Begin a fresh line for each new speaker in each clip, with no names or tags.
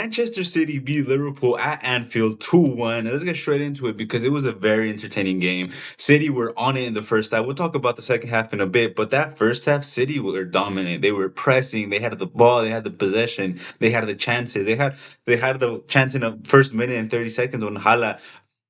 Manchester City beat Liverpool at Anfield 2-1. Let's get straight into it because it was a very entertaining game. City were on it in the first half. We'll talk about the second half in a bit, but that first half, City were dominant. They were pressing, they had the ball, they had the possession, they had the chances. They had the chance in the first minute and 30 seconds when Hala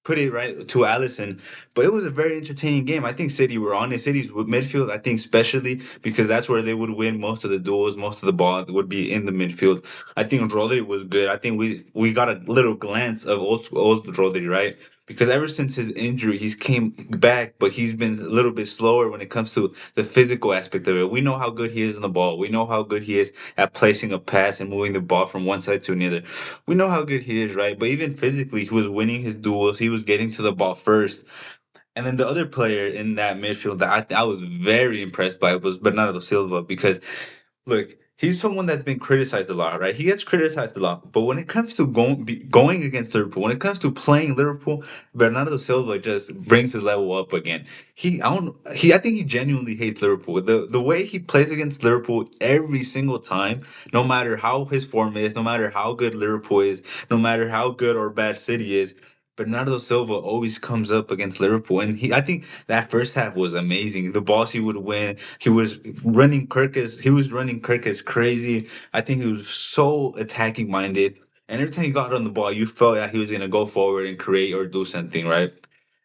put it right to Allison. But it was a very entertaining game. I think City were on it. City's midfield, I think, especially because that's where they would win most of the duels, most of the ball would be in the midfield. I think Rodri was good. I think we got a little glance of old Rodri, right? Because ever since his injury, he's came back, but he's been a little bit slower when it comes to the physical aspect of it. We know how good he is on the ball. We know how good he is at placing a pass and moving the ball from one side to another. We know how good he is, right? But even physically, he was winning his duels. He was getting to the ball first. And then the other player in that midfield that I was very impressed by was Bernardo Silva because look, he's someone that's been criticized a lot, right? He gets criticized a lot, but when it comes to going against Liverpool, when it comes to playing Liverpool, Bernardo Silva just brings his level up again. I think he genuinely hates Liverpool. The way he plays against Liverpool every single time, no matter how his form is, no matter how good Liverpool is, no matter how good or bad City is. Bernardo Silva always comes up against Liverpool, and I think that first half was amazing. The balls he would win, he was running Kirk as crazy. I think he was so attacking minded. And every time he got on the ball, you felt that he was gonna go forward and create or do something, right?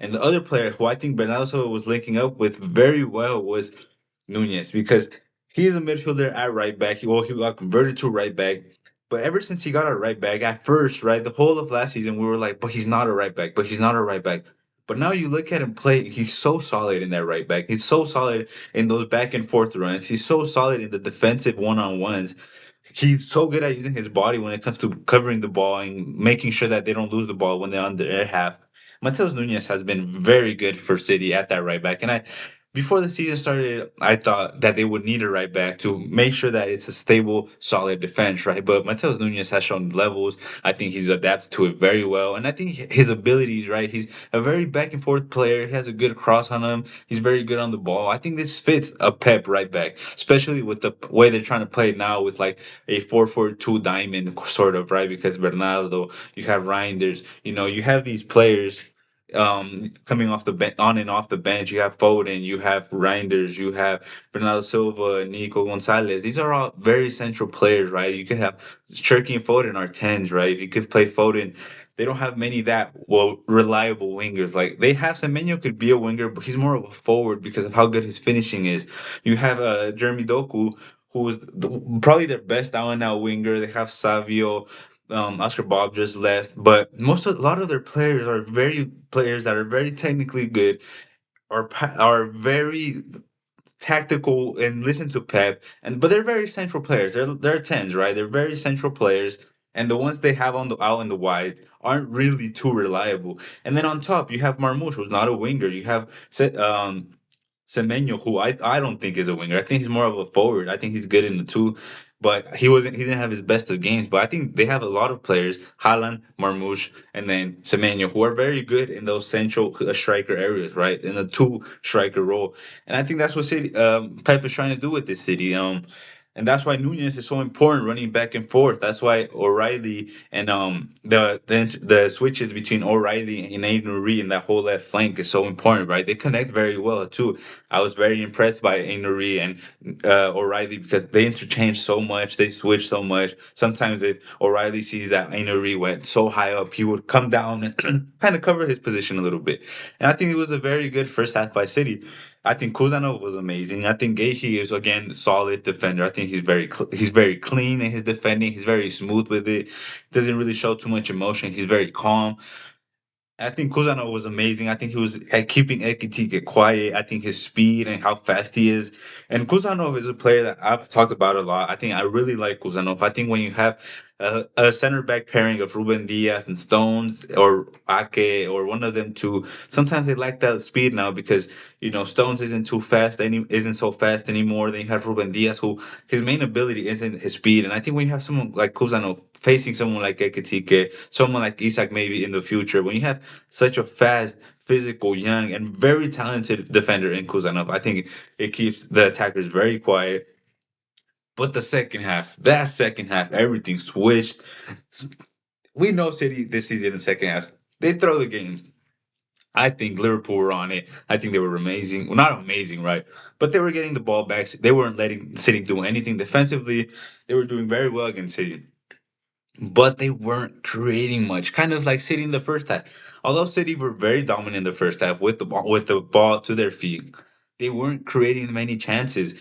And the other player who I think Bernardo was linking up with very well was Nunez because he's a midfielder at right back. He got converted to right back. But ever since he got a right back, at first, right, the whole of last season, we were like, but he's not a right back, but he's not a right back. But now you look at him play, he's so solid in that right back. He's so solid in those back and forth runs. He's so solid in the defensive one on ones. He's so good at using his body when it comes to covering the ball and making sure that they don't lose the ball when they're on their half. Mateus Nunez has been very good for City at that right back. And before the season started, I thought that they would need a right back to make sure that it's a stable, solid defense, right? But Mateus Nunez has shown levels. I think he's adapted to it very well. And I think his abilities, right? He's a very back and forth player. He has a good cross on him. He's very good on the ball. I think this fits a Pep right back, especially with the way they're trying to play it now with like a 4-4-2 diamond sort of, right? Because Bernardo, you have Reinders, you have these players coming off the on and off the bench. You have Foden, you have Reinders, you have Bernardo Silva, Nico Gonzalez. These are all very central players, right? You could have Cherky and Foden are tens, right? You could play Foden. They don't have many that reliable wingers. Like they have Semenyo could be a winger, but he's more of a forward because of how good his finishing is. You have Jeremy Doku, who is probably their best out and out winger. They have Savio. Oscar Bob just left, but a lot of their players are very players that are very technically good, are very tactical and listen to Pep, but they're very central players. They're tens, right? They're very central players, and the ones they have on the out in the wide aren't really too reliable. And then on top, you have Marmoush, who's not a winger. You have Semenyo, who I don't think is a winger. I think he's more of a forward. I think he's good in the two, but he didn't have his best of games. But I think they have a lot of players, Haaland, Marmoush, and then Semenyo, who are very good in those central striker areas, right? In the two striker role. And I think that's what Pep is trying to do with this city. And that's why Nunez is so important running back and forth. That's why O'Reilly and the switches between O'Reilly and Aiden Reed and that whole left flank is so important, right? They connect very well too. I was very impressed by Aiden Reed and O'Reilly because they interchange so much, they switch so much. Sometimes if O'Reilly sees that Aiden Reed went so high up, he would come down and kind of cover his position a little bit. And I think it was a very good first half by City. I think Kuzanov was amazing. I think Gaethje is again solid defender. I think he's very clean in his defending. He's very smooth with it. Doesn't really show too much emotion. He's very calm. I think Kuzanov was amazing. I think he was at keeping Ekitike quiet. I think his speed and how fast he is. And Kuzanov is a player that I've talked about a lot. I think I really like Kuzanov. I think when you have a center back pairing of Ruben Diaz and Stones or Ake or one of them two, sometimes they lack that speed now because Stones isn't so fast anymore. Then you have Ruben Diaz, who his main ability isn't his speed. And I think when you have someone like Kuzanov facing someone like Ekitike, someone like Isak maybe in the future, when you have such a fast, physical, young, and very talented defender in Kuzanov, I think it keeps the attackers very quiet. But the second half, that second half, everything switched. We know City this season in the second half, they throw the game. I think Liverpool were on it. I think they were amazing. Well, not amazing, right? But they were getting the ball back. They weren't letting City do anything defensively. They were doing very well against City, but they weren't creating much. Kind of like City in the first half. Although City were very dominant in the first half with the ball to their feet, they weren't creating many chances.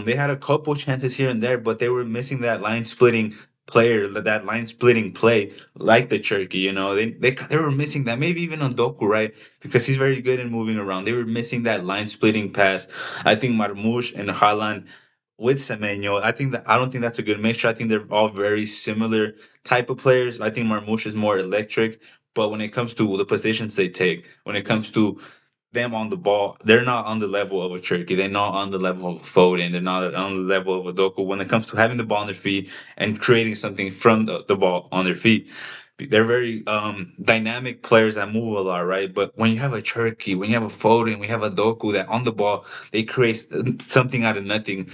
They had a couple chances here and there, but they were missing that line splitting player, that line splitting play, like the Turkey. You know, they were missing that. Maybe even on Doku, right? Because he's very good in moving around. They were missing that line splitting pass. I think Marmoush and Haaland with Semenyo, I don't think that's a good mixture. I think they're all very similar type of players. I think Marmoush is more electric, but when it comes to the positions they take, when it comes to them on the ball, they're not on the level of a Turkey. They're not on the level of Foden. They're not on the level of a Doku when it comes to having the ball on their feet and creating something from the ball on their feet. They're very dynamic players that move a lot, right? But when you have a Turkey, when you have a Foden, when you have a Doku that on the ball, they create something out of nothing.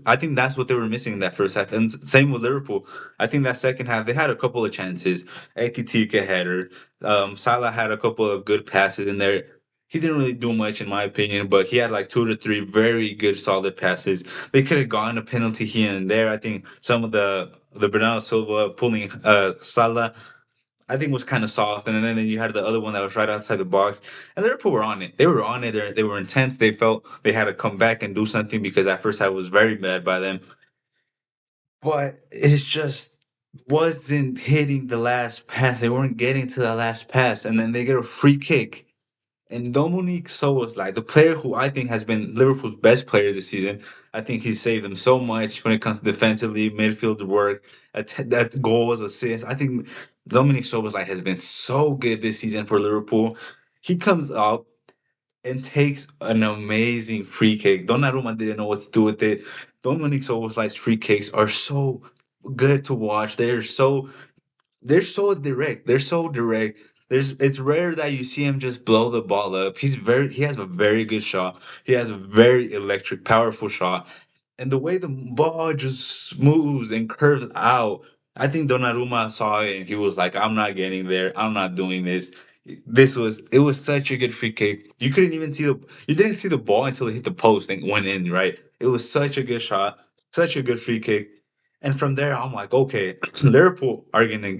I think that's what they were missing in that first half. And same with Liverpool. I think that second half, they had a couple of chances. Ekitike header. Salah had a couple of good passes in there. He didn't really do much, in my opinion, but he had like two to three very good, solid passes. They could have gotten a penalty here and there. I think some of the Bernardo Silva pulling Salah, I think was kind of soft, and then you had the other one that was right outside the box. And Liverpool were on it. They were on it. They were intense. They felt they had to come back and do something because that first half was very bad by them. But it's just wasn't hitting the last pass. They weren't getting to the last pass, and then they get a free kick. And Dominic Soboslai, the player who I think has been Liverpool's best player this season, I think he's saved them so much when it comes to defensively, midfield work, that goals, assists. I think Dominic Soboslai has been so good this season for Liverpool. He comes up and takes an amazing free kick. Donnarumma didn't know what to do with it. Dominic Soboslai's free kicks are so good to watch. They're so direct. They're so direct. It's rare that you see him just blow the ball up. He has a very good shot. He has a very electric, powerful shot. And the way the ball just moves and curves out, I think Donnarumma saw it and he was like, I'm not getting there. I'm not doing this. It was such a good free kick. You didn't see the ball until it hit the post and went in, right? It was such a good shot, such a good free kick. And from there, I'm like, okay, Liverpool are gonna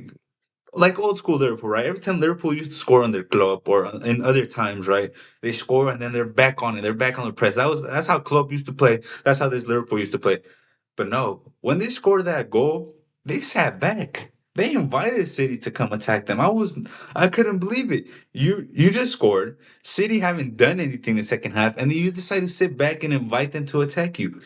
like old school Liverpool, right? Every time Liverpool used to score on their club or in other times, right? They score and then they're back on it. They're back on the press. That's how club used to play. That's how this Liverpool used to play. But no, when they scored that goal, they sat back. They invited City to come attack them. I couldn't believe it. You just scored. City haven't done anything the second half, and then you decide to sit back and invite them to attack you.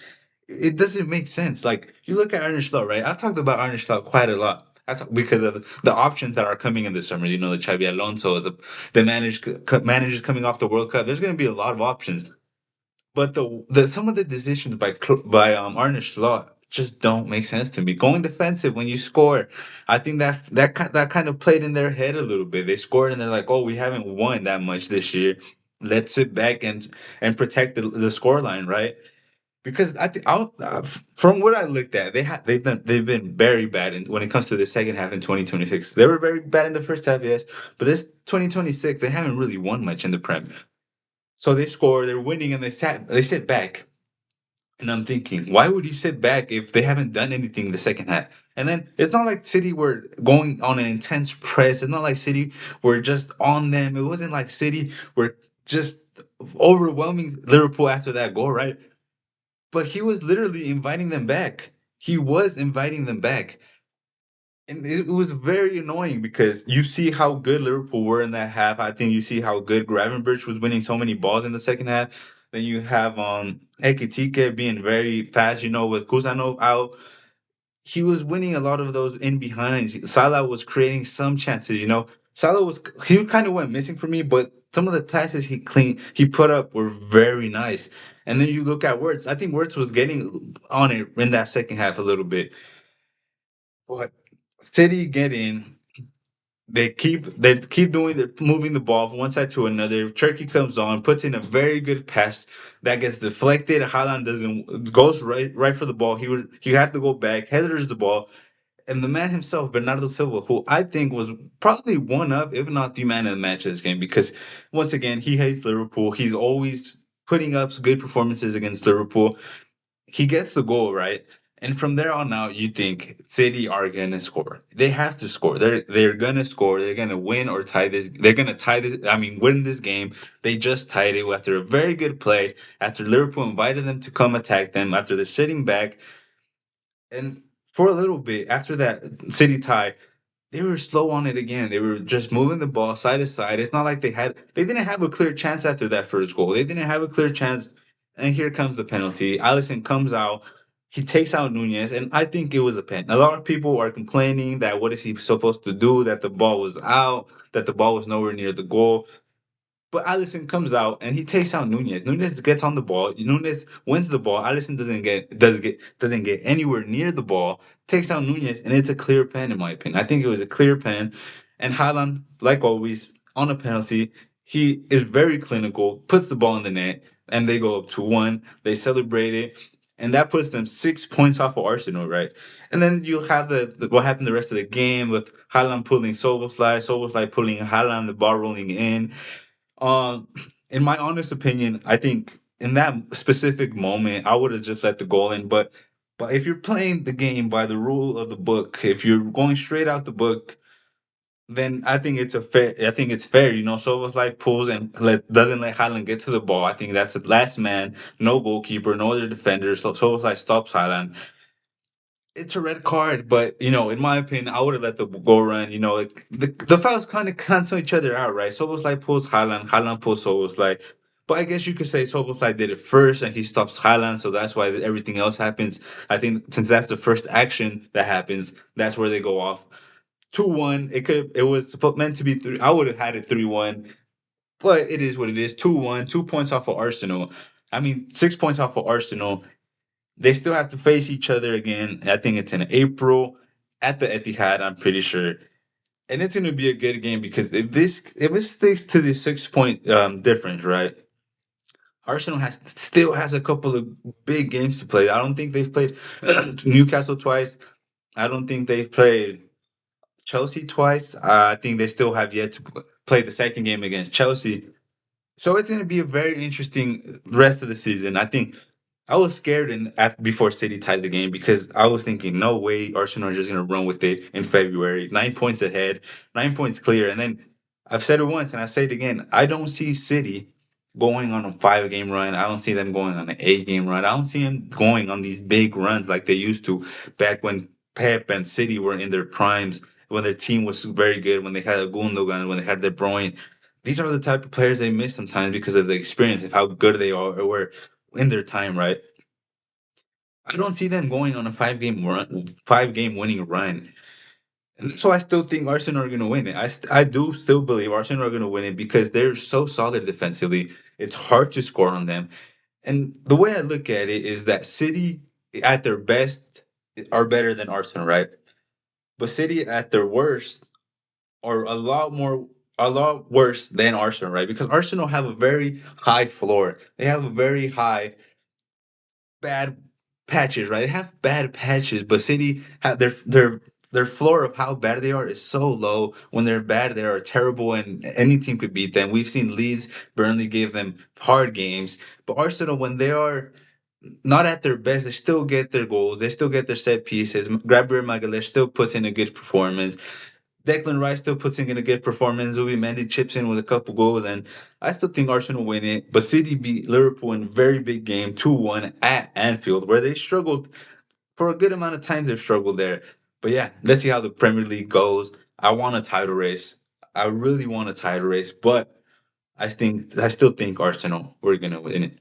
It doesn't make sense. Like you look at Arne Slot, right? I've talked about Arne Slot quite a lot. Because of the options that are coming in the summer. You know, the Xabi Alonso, the managers coming off the World Cup. There's going to be a lot of options, but the some of the decisions by Arne Slot just don't make sense to me. Going defensive when you score, I think that kind of played in their head a little bit. They scored and they're like, oh, we haven't won that much this year. Let's sit back and protect the score line, right? Because I think from what I looked at, they've been very bad when it comes to the second half in 2026. They were very bad in the first half, yes, but this 2026 they haven't really won much in the Prem. So they score, they're winning, and they sit back. And I'm thinking, why would you sit back if they haven't done anything in the second half? And then it's not like City were going on an intense press. It's not like City were just on them. It wasn't like City were just overwhelming Liverpool after that goal, right? But he was literally inviting them back. He was inviting them back. And it was very annoying because you see how good Liverpool were in that half. I think you see how good Gravenberch was winning so many balls in the second half. Then you have Ekitike being very fast, you know, with Kusanov out. He was winning a lot of those in behinds. Salah was creating some chances, you know. He kind of went missing for me, but some of the passes he put up were very nice. And then you look at Wirtz. I think Wirtz was getting on it in that second half a little bit. But City get in. They keep doing the moving the ball from one side to another. Turkey comes on, puts in a very good pass that gets deflected. Haaland doesn't goes right for the ball. He had to go back, headers the ball, and the man himself, Bernardo Silva, who I think was probably one of, if not the man of the match this game, because once again he hates Liverpool. He's always putting up good performances against Liverpool. He gets the goal right, and from there on out, you think City are gonna score. They have to score. They're gonna score. They're gonna win or tie this. They're gonna tie this. I mean, win this game. They just tied it after a very good play. After Liverpool invited them to come attack them. After they're sitting back, and for a little bit after that City tie, they were slow on it again. They were just moving the ball side to side. It's not like they didn't have a clear chance after that first goal. They didn't have a clear chance. And here comes the penalty. Allison comes out. He takes out Nunez, and I think it was a pen. A lot of people are complaining that what is he supposed to do? That the ball was out, that the ball was nowhere near the goal. But Allison comes out and he takes out Nunez. Nunez gets on the ball. Nunez wins the ball. Allison doesn't get anywhere near the ball. Takes out Nunez, and it's a clear pen in my opinion. I think it was a clear pen. And Haaland, like always, on a penalty, he is very clinical. Puts the ball in the net, and they go up 2-1. They celebrate it, and that puts them 6 points off of Arsenal, right? And then you have what happened the rest of the game with Haaland pulling Soboslai pulling Haaland, the ball rolling in. um, in my honest opinion, I think in that specific moment, I would have just let the goal in. But if you're playing the game by the rule of the book, if you're going straight out the book, then I think it's a fair. I think it's fair. So it was like pulls and doesn't let Highland get to the ball. I think that's the last man, no goalkeeper, no other defender. So it was like stops Highland. It's a red card, but in my opinion, I would have let the go run. Like, the fouls kind of cancel each other out, right? Soboslai pulls Highland pulls Soboslai. But I guess you could say Soboslai did it first, and he stops Highland, so that's why everything else happens. I think since that's the first action that happens, that's where they go off. 2-1. It was meant to be three. I would have had it 3-1, but it is what it is. 2-1, 2 points off of Arsenal. I mean, 6 points off of Arsenal. They still have to face each other again. I think it's in April at the Etihad. I'm pretty sure, and it's going to be a good game because if it sticks to the 6 point difference, right? Arsenal still has a couple of big games to play. I don't think they've played Newcastle twice. I don't think they've played Chelsea twice. I think they still have yet to play the second game against Chelsea. So it's going to be a very interesting rest of the season. I think I was scared before City tied the game because I was thinking, no way, Arsenal are just going to run with it in February. 9 points ahead, 9 points clear. And then I've said it once and I say it again. I don't see City going on a 5 game run. I don't see them going on an 8 game run. I don't see them going on these big runs like they used to back when Pep and City were in their primes, when their team was very good, when they had a Gundogan, when they had De Bruyne. These are the type of players they miss sometimes because of the experience of how good they are or were in their time, right? I don't see them going on a 5 game winning run. And so I still think Arsenal are going to win it. I do still believe Arsenal are going to win it because they're so solid defensively. It's hard to score on them. And the way I look at it is that City at their best are better than Arsenal, right? But City at their worst are a lot worse than Arsenal, right? Because Arsenal have a very high floor. They have a very high bad patches, right? They have bad patches, but City have their floor of how bad they are is so low. When they're bad, they are terrible, and any team could beat them. We've seen Leeds, Burnley give them hard games, but Arsenal, when they are not at their best, they still get their goals. They still get their set pieces. Gabriel Magalhaes still puts in a good performance. Declan Rice still puts in a good performance. Zubi Mendy chips in with a couple goals, and I still think Arsenal win it. But City beat Liverpool in a very big game, 2-1 at Anfield, where they struggled for a good amount of times. They've struggled there. But yeah, let's see how the Premier League goes. I want a title race. I really want a title race, but I still think Arsenal we're gonna win it.